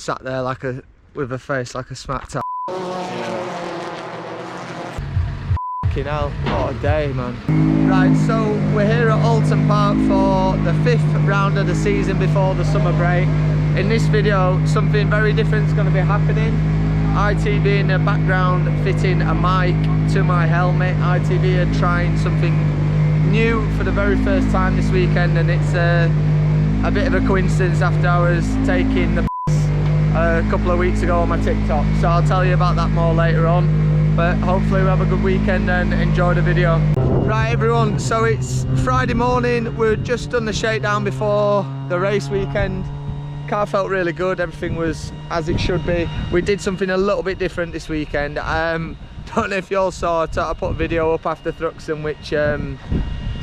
sat there like a with a face like a smacked up. Fucking hell, what a day, man. Right, so we're here at Oulton Park for the 5th round of the season before the summer break. In this video, something very different is going to be happening. ITV in the background fitting a mic to my helmet. ITV are trying something new for the very first time this weekend, and it's a bit of a coincidence after I was taking the a couple of weeks ago on my TikTok, so I'll tell you about that more later on, but hopefully we'll have a good weekend and enjoy the video. Right everyone, so it's Friday morning, we've just done the shakedown before the race weekend. Car felt really good, everything was as it should be. We did something a little bit different this weekend. Don't know if you all saw it, I put a video up after Thruxton which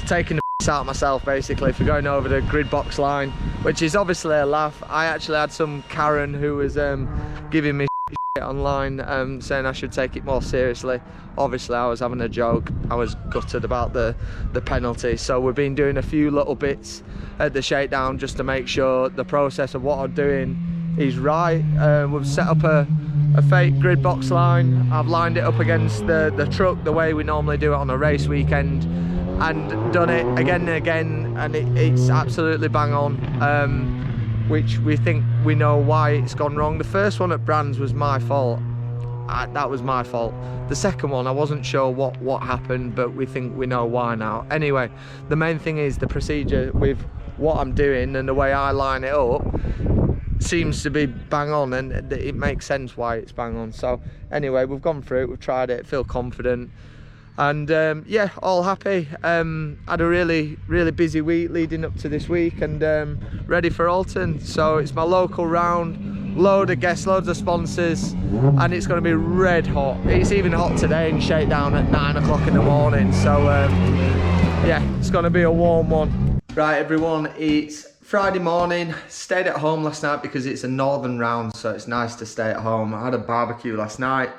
taking the piss out of myself basically for going over the grid box line, which is obviously a laugh. I actually had some Karen who was giving me shit online, saying I should take it more seriously. Obviously I was having a joke. I was gutted about the penalty, so we've been doing a few little bits at the shakedown just to make sure the process of what I'm doing is right. We've set up a fake grid box line. I've lined it up against the truck the way we normally do it on a race weekend, and done it again and again, and it's absolutely bang on, which we think we know why it's gone wrong. The first one at Brands was my fault. That was my fault. The second one, I wasn't sure what happened, but we think we know why now. Anyway, the main thing is the procedure with what I'm doing and the way I line it up seems to be bang on, and it makes sense why it's bang on. So anyway, we've gone through it, we've tried it, feel confident, and yeah, all happy. Had a really busy week leading up to this week, and ready for Oulton. So it's my local round, load of guests, loads of sponsors, and it's going to be red hot. It's even hot today in shakedown at 9 o'clock in the morning, so yeah, it's going to be a warm one. Right everyone, it's Friday morning. Stayed at home last night because it's a northern round, so it's nice to stay at home. I had a barbecue last night.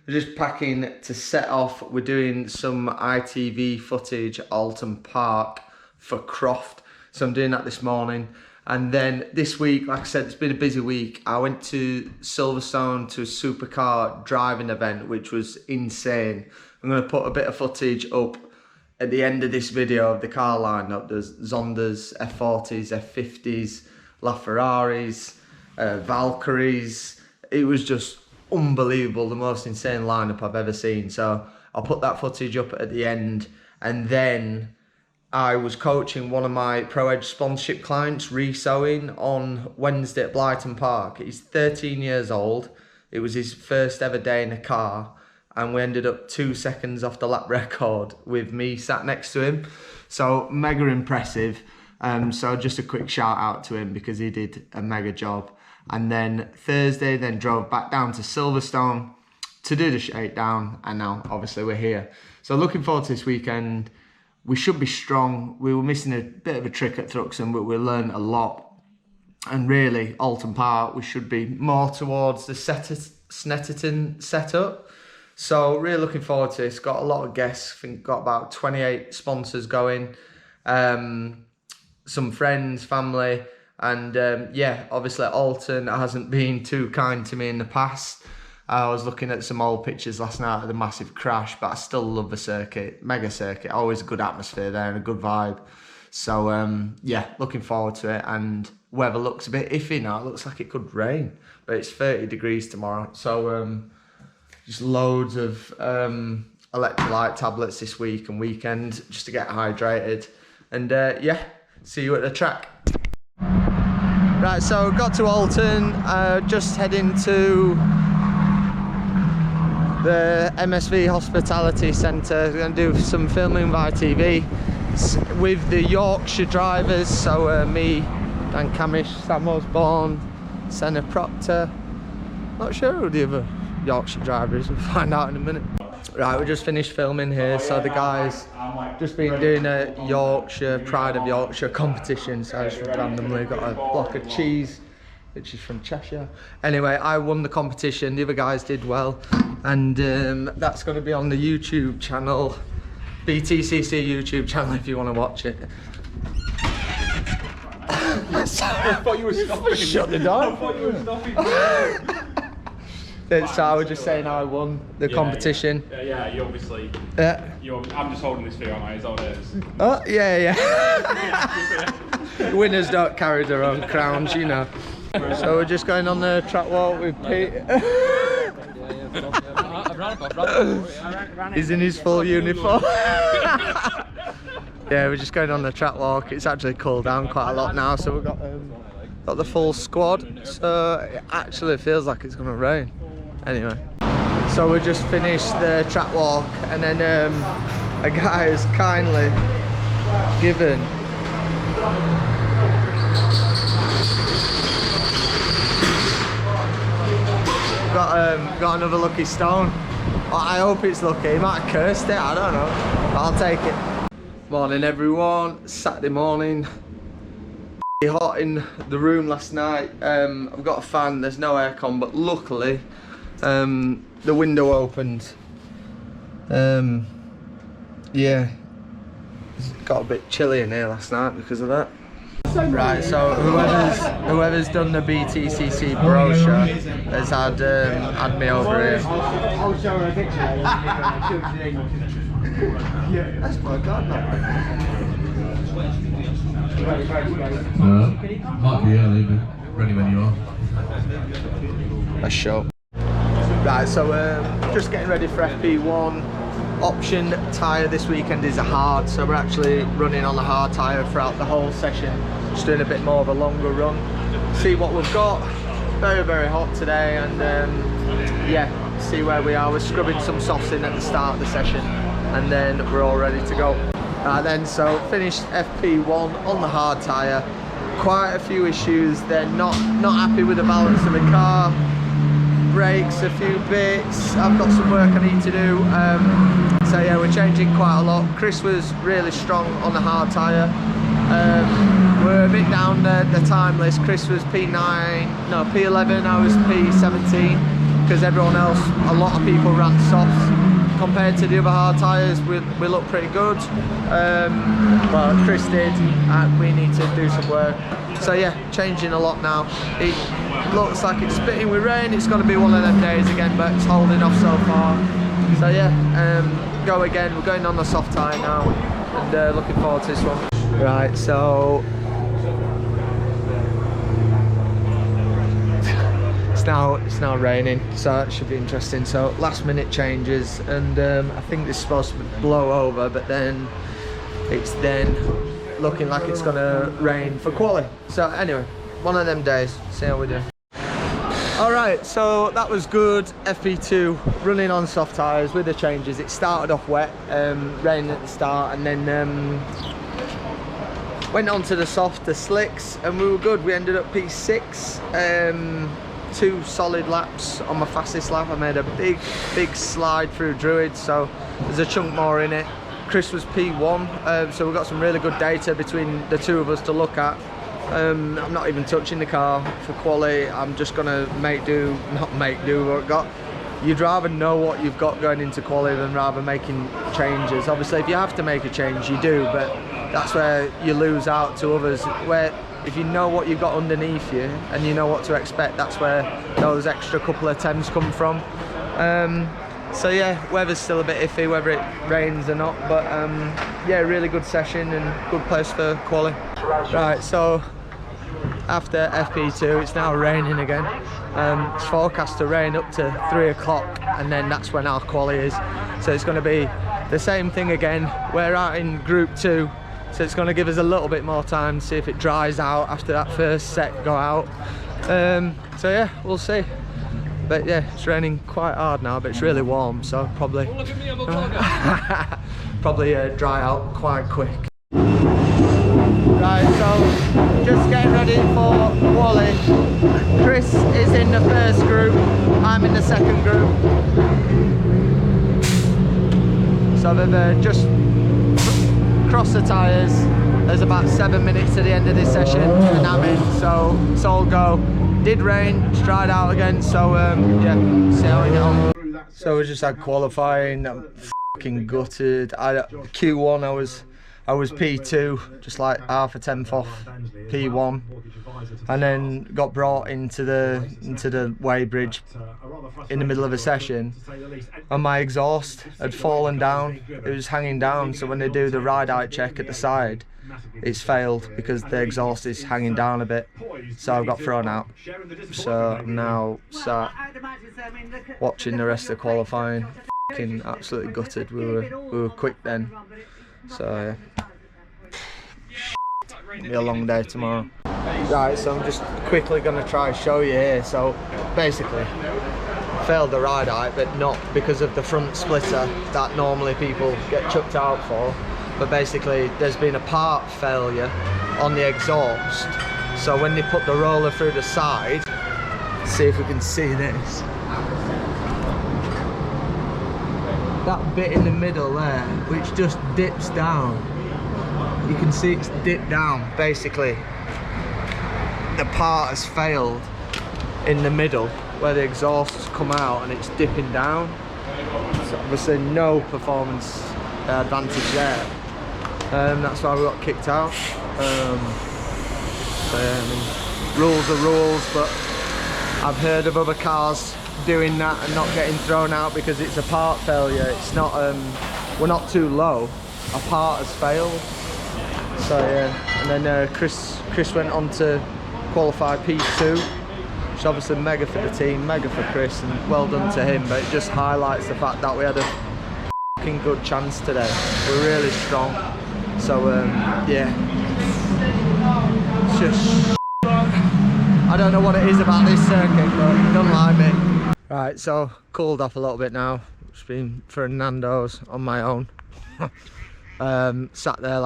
We're just packing to set off. We're doing some ITV footage at Oulton Park for Croft, so I'm doing that this morning. And then this week, like I said, it's been a busy week. I went to Silverstone to a supercar driving event, which was insane. I'm going to put a bit of footage up at the end of this video of the car lineup. There's Zondas, F40s, F50s, LaFerraris, Valkyries. It was just unbelievable, the most insane lineup I've ever seen. So I'll put that footage up at the end. And then I was coaching one of my Pro Edge sponsorship clients, Resewing, on Wednesday at Oulton Park. He's 13 years old. It was his first ever day in a car, and we ended up 2 seconds off the lap record with me sat next to him. So mega impressive. So just a quick shout out to him because he did a mega job. And then Thursday, then drove back down to Silverstone to do the shakedown, and now obviously we're here. So looking forward to this weekend. We should be strong. We were missing a bit of a trick at Thruxton, but we learned a lot. And really, Oulton Park, we should be more towards the Snetterton setup. So really looking forward to this. Got a lot of guests. I think got about 28 sponsors going. Some friends, family. And yeah, obviously Oulton hasn't been too kind to me in the past. I was looking at some old pictures last night of the massive crash, but I still love the circuit, mega circuit. Always a good atmosphere there and a good vibe. So yeah, looking forward to it. And weather looks a bit iffy now. It looks like it could rain, but it's 30 degrees tomorrow. So just loads of electrolyte tablets this week and weekend just to get hydrated. And yeah, see you at the track. Right, so got to Oulton, just heading to the MSV Hospitality Centre. We're going to do some filming via TV with the Yorkshire drivers. So me, Dan Camish, Sam Osborne, Senna Proctor. Not sure who the other Yorkshire driver is, we'll find out in a minute. Right, we just finished filming here, so the guys just been doing a Yorkshire, Pride of Yorkshire competition, so I just randomly got a block of cheese, which is from Cheshire. Anyway, I won the competition, the other guys did well, and that's going to be on the YouTube channel, BTCC YouTube channel if you want to watch it. I thought you were stopping. Shut the door. I thought you were stopping. So I was just saying I won the competition. Yeah, you obviously. I'm just holding this video, mate. Is all it is. Oh, yeah. Winners don't carry their own crowns, you know. So we're just going on the track walk with Pete. He's in his full uniform. Yeah, we're just going on the track walk. It's actually cooled down quite a lot now, so we've got the full squad. So it actually feels like it's gonna rain. Anyway, so we just finished the track walk, and then a guy has kindly given got another lucky stone. I hope it's lucky. He might have cursed it, I don't know. I'll take it. Morning everyone, Saturday morning. Hot in the room last night. I've got a fan, there's no aircon, but luckily the window opened. Yeah, it got a bit chilly in here last night because of that. Right, so whoever's done the BTCC brochure has had me over here. I'll show her a picture. That's my god, man. Might be early, but ready when you are. That's show. Right, so just getting ready for FP1. Option tyre this weekend is a hard, so we're actually running on the hard tyre throughout the whole session. Just doing a bit more of a longer run. See what we've got. Very, very hot today, and yeah, see where we are. We're scrubbing some softs in at the start of the session, and then we're all ready to go. Then so finished FP1 on the hard tyre. Quite a few issues. They're not happy with the balance of the car. Brakes, a few bits. I've got some work I need to do. So yeah, we're changing quite a lot. Chris was really strong on the hard tyre. We're a bit down the time list. Chris was P11, I was P17, because everyone else, a lot of people ran softs. Compared to the other hard tyres, we look pretty good. Well, Chris did, and we need to do some work. So yeah, changing a lot now. It looks like it's spitting with rain. It's going to be one of them days again, but it's holding off so far. So yeah, go again. We're going on the soft tyre now, and looking forward to this one. Right, so it's now raining, so that should be interesting. So last minute changes, and I think this is supposed to blow over, but then it's looking like it's gonna rain for quali. So anyway, one of them days, see how we do. All right, so that was good. FP2 running on soft tyres with the changes. It started off wet, rain at the start, and then went on to the soft, the slicks, and we were good. We ended up P6. 2 solid laps. On my fastest lap I made a big slide through Druid, so there's a chunk more in it. Chris was P1, so we've got some really good data between the two of us to look at. I'm not even touching the car for quali. I'm just gonna you'd rather know what you've got going into quali than rather making changes. Obviously if you have to make a change you do, but that's where you lose out to others, where if you know what you've got underneath you and you know what to expect, that's where those extra couple of attempts come from. So yeah, weather's still a bit iffy whether it rains or not, but yeah, really good session and good place for quali. Right, so after FP2 it's now raining again. It's forecast to rain up to 3 o'clock, and then that's when our quali is. So it's going to be the same thing again. We're out in group 2, so it's going to give us a little bit more time to see if it dries out after that first set go out. So yeah, we'll see. But yeah, it's raining quite hard now, but it's really warm, so probably dry out quite quick. Right, so just getting ready for quali. Chris is in the first group, I'm in the second group. So they've just crossed the tyres. There's about 7 minutes to the end of this session, and I'm in, so it's all go. Did rain, it's dried out again, so yeah, see how we get on. So we just had qualifying. I'm fucking gutted. Q1 I was P2, just like half a tenth off P1, and then got brought into the weighbridge in the middle of a session, and my exhaust had fallen down. It was hanging down, so when they do the ride height check at the side, it's failed because the exhaust is hanging down a bit. So I've got thrown out. So I'm now sat watching the rest of the qualifying. Fucking absolutely gutted. We were quick then. So yeah. It'll be a long day tomorrow. Right, so I'm just quickly going to try and show you here. So basically, failed the ride height, but not because of the front splitter that normally people get chucked out for. But basically, there's been a part failure on the exhaust. So when they put the roller through the side, see if we can see this. That bit in the middle there, which just dips down. You can see it's dipped down. Basically, the part has failed in the middle where the exhaust's come out and it's dipping down. So obviously no performance advantage there. That's why we got kicked out. So yeah, I mean, rules are rules, but I've heard of other cars doing that and not getting thrown out because it's a part failure. It's not, we're not too low. A part has failed. So yeah, and then Chris went on to qualify P2, which is obviously mega for the team, mega for Chris, and well done to him. But it just highlights the fact that we had a fucking good chance today. We're really strong. So yeah, it's just I don't know what it is about this circuit, but it doesn't like me. Right, so cooled off a little bit now. Just been for Nando's on my own. Sat there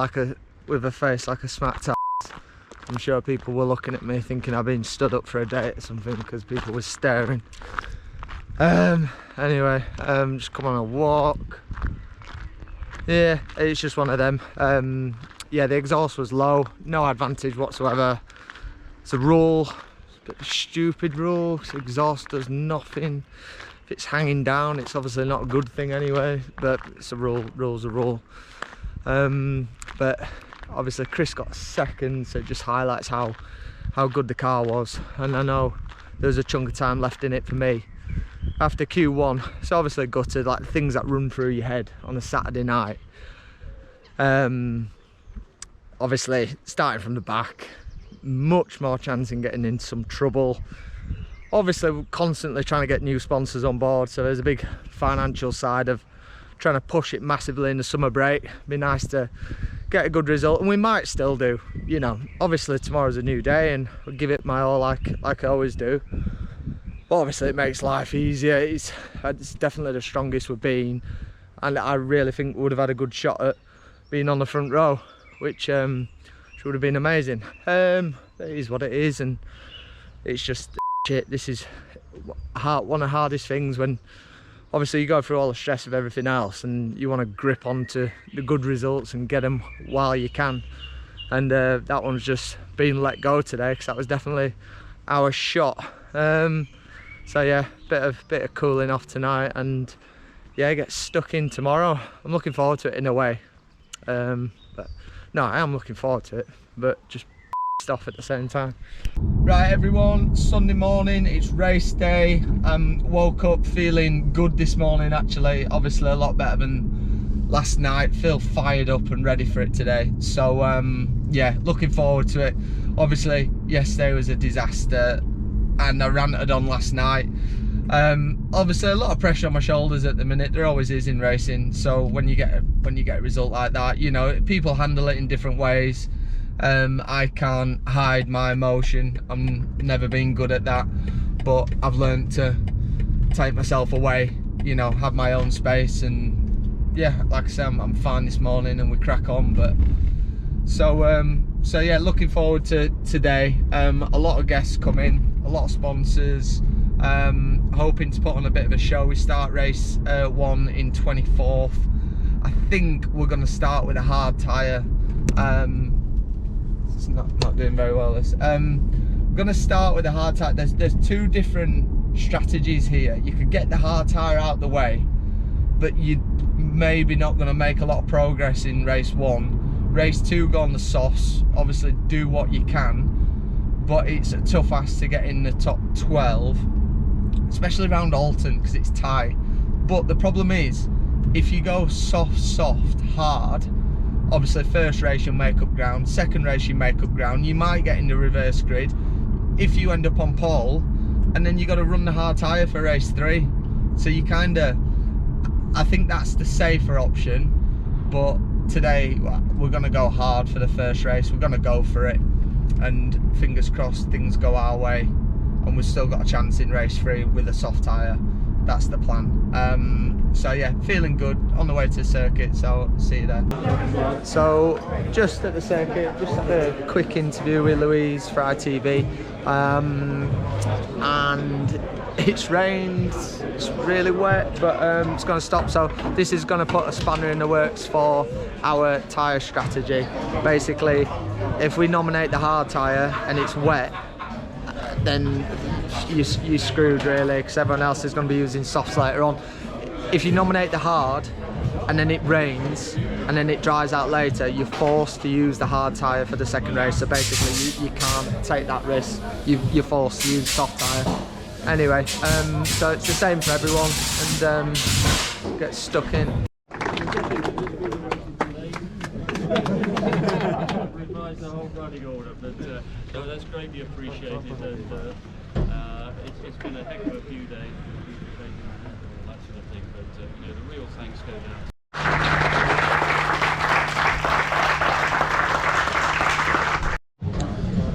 with a face like a smacked ass. I'm sure people were looking at me thinking I've been stood up for a date or something because people were staring. Anyway, just come on a walk. Yeah, it's just one of them. Yeah, the exhaust was low, no advantage whatsoever. It's a rule, it's a bit of a stupid rule. Exhaust does nothing. If it's hanging down, it's obviously not a good thing anyway, but it's a rule, rule's a rule. But obviously Chris got second, so it just highlights how good the car was. And I know there's a chunk of time left in it for me after Q1, so obviously gutted, like things that run through your head on a Saturday night. Obviously starting from the back, much more chance in getting into some trouble. Obviously we're constantly trying to get new sponsors on board, so there's a big financial side of trying to push it massively in the summer break. Be nice to get a good result, and we might still do, you know. Obviously tomorrow's a new day and I'll give it my all like I always do. But obviously it makes life easier. It's definitely the strongest we've been, and I really think we would have had a good shot at being on the front row, which would have been amazing. It is what it is, and it's just shit. This is one of the hardest things when obviously you go through all the stress of everything else and you want to grip onto the good results and get them while you can. And that one's just been let go today because that was definitely our shot. So yeah, bit of cooling off tonight, and yeah, get stuck in tomorrow. I'm looking forward to it in a way. But no, I am looking forward to it, but just pissed off at the same time. Right everyone, Sunday morning, it's race day. Woke up feeling good this morning actually, obviously a lot better than last night. Feel fired up and ready for it today. So yeah, looking forward to it. Obviously yesterday was a disaster and I ranted on last night. Obviously a lot of pressure on my shoulders at the minute. There always is in racing. So when you get a result like that, you know, people handle it in different ways. I can't hide my emotion. I've never been good at that, but I've learned to take myself away, you know, have my own space. And yeah, like I said, I'm fine this morning and we crack on. But so yeah, looking forward to today. A lot of guests coming, a lot of sponsors. Hoping to put on a bit of a show. We start race 1 in 24th. I think we're going to start with a hard tyre. It's not doing very well this. We're going to start with a hard tyre. There's two different strategies here. You could get the hard tyre out the way, but you're maybe not going to make a lot of progress in race 1. Race 2, go on the softs. Obviously do what you can, but it's a tough ask to get in the top 12. especially around Oulton because it's tight. But the problem is, if you go soft, hard, obviously first race you'll make up ground, second race you make up ground, you might get in the reverse grid if you end up on pole, and then you got to run the hard tyre for race 3. So you kind of, I think that's the safer option. But today we're going to go hard for the first race. We're going to go for it, and fingers crossed things go our way, and we've still got a chance in race 3 with a soft tyre. That's the plan. So yeah, feeling good on the way to the circuit, so see you there. So just at the circuit, just had a quick interview with Louise for ITV, and it's rained, it's really wet, but it's going to stop. So this is going to put a spanner in the works for our tyre strategy. Basically, if we nominate the hard tyre and it's wet, then you're screwed really, because everyone else is going to be using softs later on. If you nominate the hard and then it rains and then it dries out later, you're forced to use the hard tyre for the second race. So basically you can't take that risk, you're forced to use soft tyre. Anyway, so it's the same for everyone, and get stuck in. Revise the whole running order, but no, that's greatly appreciated, and it's been a heck of a few days, that sort of thing, but you know, the real thanks go down.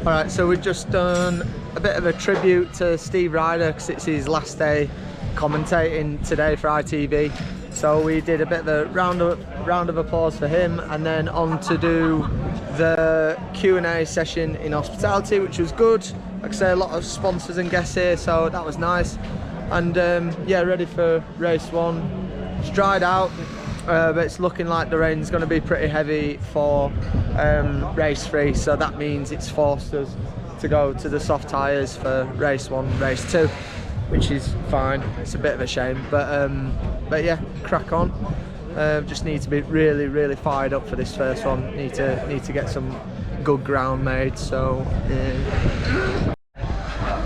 Alright, so we've just done a bit of a tribute to Steve Ryder because it's his last day commentating today for ITV. So we did a bit of a round of applause for him, and then on to do the Q&A session in hospitality, which was good. Like I say, a lot of sponsors and guests here, so that was nice. And yeah, ready for race 1. It's dried out, but it's looking like the rain's going to be pretty heavy for race 3, so that means it's forced us to go to the soft tyres for race 1, race 2, which is fine. It's a bit of a shame, but yeah, crack on. Just need to be really fired up for this first one. Need to get some good ground made. So yeah.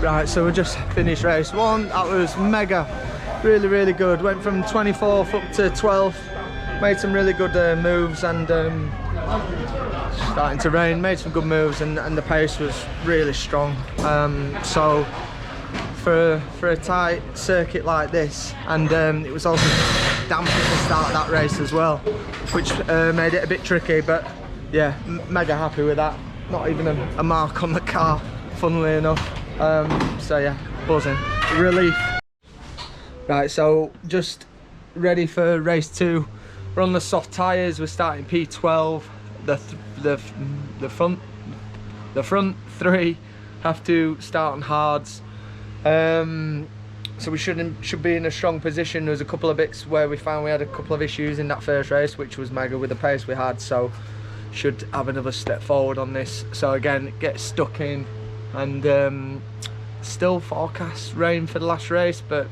Right, so we just finished race 1. That was mega, really good. Went from 24th up to 12th. Made some really good moves, and starting to rain. Made some good moves, and the pace was really strong. So for a tight circuit like this, and it was also damp at the start of that race as well, which made it a bit tricky. But yeah, mega happy with that. Not even a mark on the car, funnily enough. So yeah, buzzing, relief. Right, so just ready for race 2. We're on the soft tyres. We're starting P12. The front 3 have to start on hards. So we should be in a strong position. There's a couple of bits where we found we had a couple of issues in that first race, which was mega with the pace we had. So should have another step forward on this. So again, get stuck in, and still forecast rain for the last race, but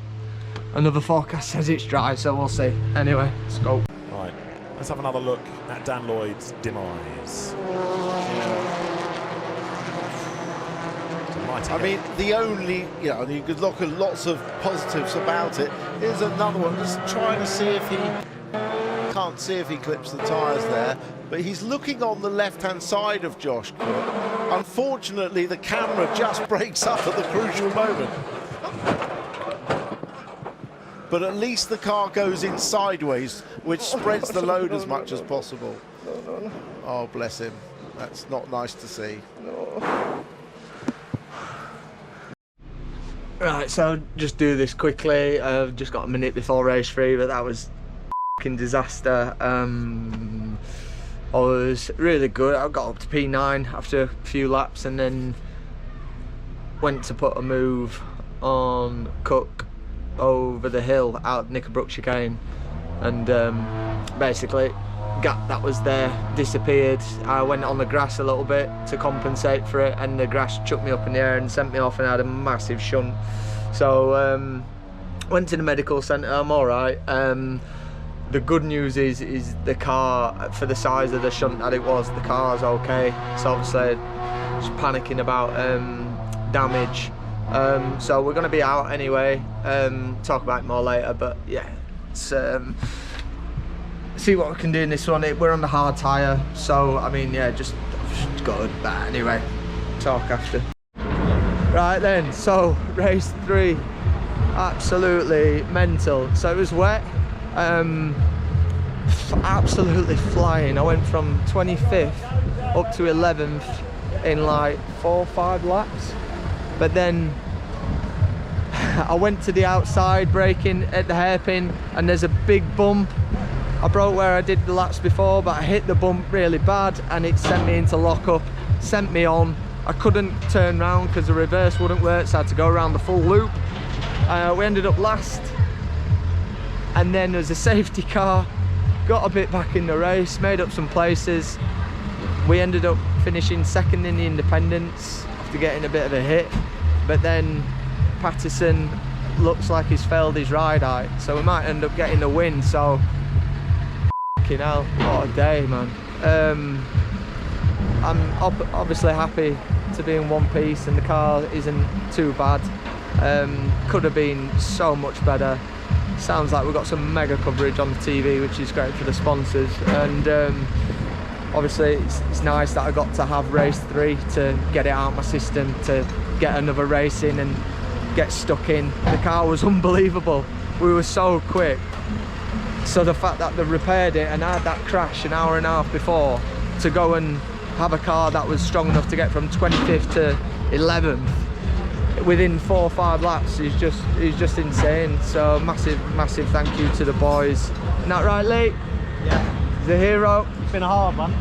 another forecast says it's dry, so we'll see. Anyway, let's go. Right, let's have another look at Dan Lloyd's demise. I mean, the only, you know, you could look at lots of positives about it. Here's another one, just trying to see if he, can't see if he clips the tyres there, but he's looking on the left-hand side of Josh Cook. Unfortunately, the camera just breaks up at the crucial moment. But at least the car goes in sideways, which spreads the load as much as possible. Oh, bless him. That's not nice to see. Right, so just do this quickly. I've just got a minute before race 3, but that was a disaster. I was really good. I got up to P9 after a few laps, and then went to put a move on Cook over the hill out Knickerbrook chicane, and basically gap that was there disappeared. I went on the grass a little bit to compensate for it, and the grass chucked me up in the air and sent me off, and I had a massive shunt. So went to the medical centre. I'm alright. The good news is the car, for the size of the shunt that it was, the car's okay. So obviously just panicking about damage, So we're going to be out anyway. Talk about it more later, but yeah, it's see what we can do in this one. We're on the hard tyre, so I mean, yeah, just good. But anyway, talk after. Right then, so race 3, absolutely mental. So it was wet, absolutely flying. I went from 25th up to 11th in like 4 or 5 laps, but then I went to the outside braking at the hairpin and there's a big bump. I broke where I did the laps before, but I hit the bump really bad and it sent me into lockup, sent me on. I couldn't turn round because the reverse wouldn't work, so I had to go around the full loop. We ended up last, and then there was a safety car, got a bit back in the race, made up some places. We ended up finishing 2nd in the independents after getting a bit of a hit, but then Patterson looks like he's failed his ride height, so we might end up getting the win. So fucking hell, what a day, man. I'm obviously happy to be in one piece and the car isn't too bad. Could have been so much better. Sounds like we've got some mega coverage on the TV, which is great for the sponsors, and obviously it's nice that I got to have race 3 to get it out of my system, to get another race in and get stuck in. The car was unbelievable, we were so quick. So the fact that they repaired it and I had that crash an hour and a half before, to go and have a car that was strong enough to get from 25th to 11th within 4 or 5 laps is just insane. So massive thank you to the boys. Isn't that right, Lee? Yeah. The hero. It's been a hard one.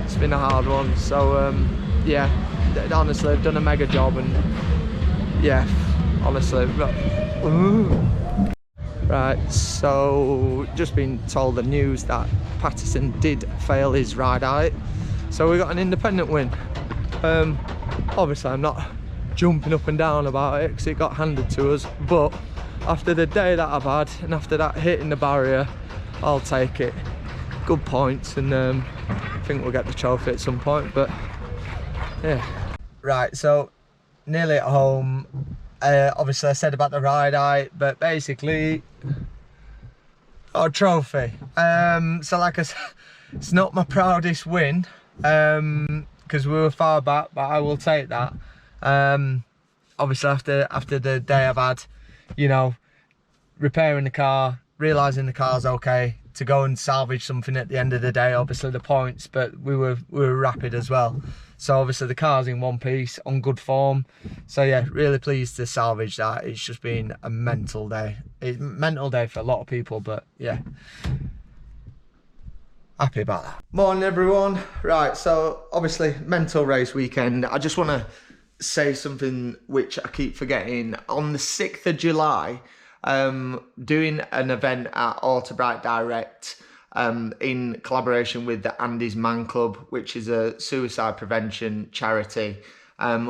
It's been a hard one. So yeah, honestly, I've done a mega job, and yeah, honestly. Right, so just been told the news that Patterson did fail his ride height, so we got an independent win. Obviously I'm not jumping up and down about it because it got handed to us, but after the day that I've had and after that hit in the barrier, I'll take it. Good points, and I think we'll get the trophy at some point, but yeah. Right, so nearly at home. Obviously I said about the ride height, but basically got a trophy. So like I said, it's not my proudest win because we were far back, but I will take that. Obviously after the day I've had, you know, repairing the car, realising the car's okay, to go and salvage something at the end of the day, obviously the points, but we were rapid as well. So obviously the car's in one piece, on good form. So yeah, really pleased to salvage that. It's just been a mental day. It's a mental day for a lot of people, but yeah, happy about that. Morning everyone. Right, so obviously mental race weekend. I just want to say something which I keep forgetting. On the 6th of July, doing an event at Autobright Direct, in collaboration with the Andy's Man Club, which is a suicide prevention charity.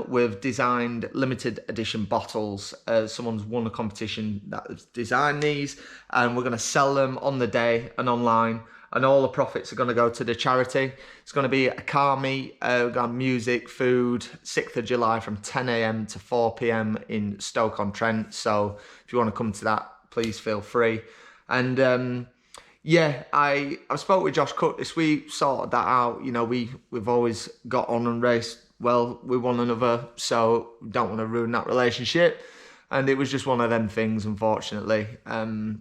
We've designed limited edition bottles. Someone's won a competition that has designed these, and we're going to sell them on the day and online, and all the profits are going to go to the charity. It's going to be a car meet, we've got music, food, 6th of July from 10 AM to 4 PM in Stoke-on-Trent. So if you want to come to that, please feel free. And yeah, I spoke with Josh Cook this week, sorted that out. You know, we've always got on and raced well with one another, so don't want to ruin that relationship. And it was just one of them things, unfortunately.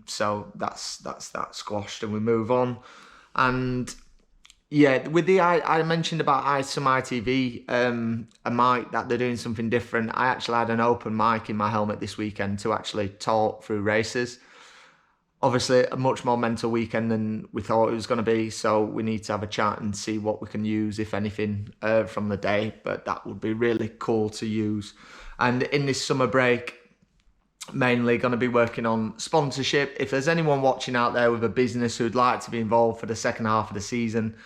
So that's that squashed, and we move on. And yeah, with the I mentioned about some ITV, a mic that they're doing something different. I actually had an open mic in my helmet this weekend to actually talk through races. Obviously a much more mental weekend than we thought it was going to be, so we need to have a chat and see what we can use, if anything, from the day. But that would be really cool to use. And in this summer break, mainly going to be working on sponsorship. If there's anyone watching out there with a business who'd like to be involved for the second half of the season,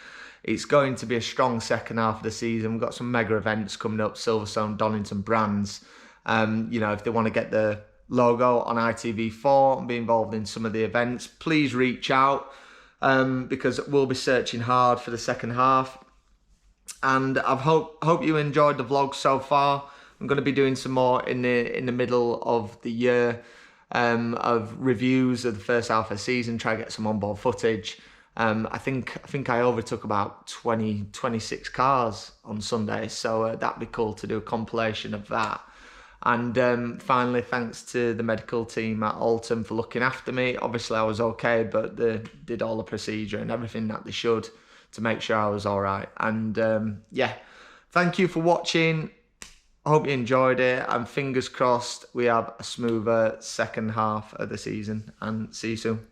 it's going to be a strong second half of the season. We've got some mega events coming up, Silverstone, Donington brands. You know, if they want to get the logo on ITV4 and be involved in some of the events, please reach out, because we'll be searching hard for the second half. And I hope you enjoyed the vlog so far. I'm going to be doing some more in the middle of the year of reviews of the first half of the season, try to get some onboard footage. I think I overtook about 26 cars on Sunday, so that'd be cool to do a compilation of that. And finally, thanks to the medical team at Oulton for looking after me. Obviously I was okay, but they did all the procedure and everything that they should to make sure I was all right. And yeah, thank you for watching. I hope you enjoyed it, and fingers crossed we have a smoother second half of the season, and see you soon.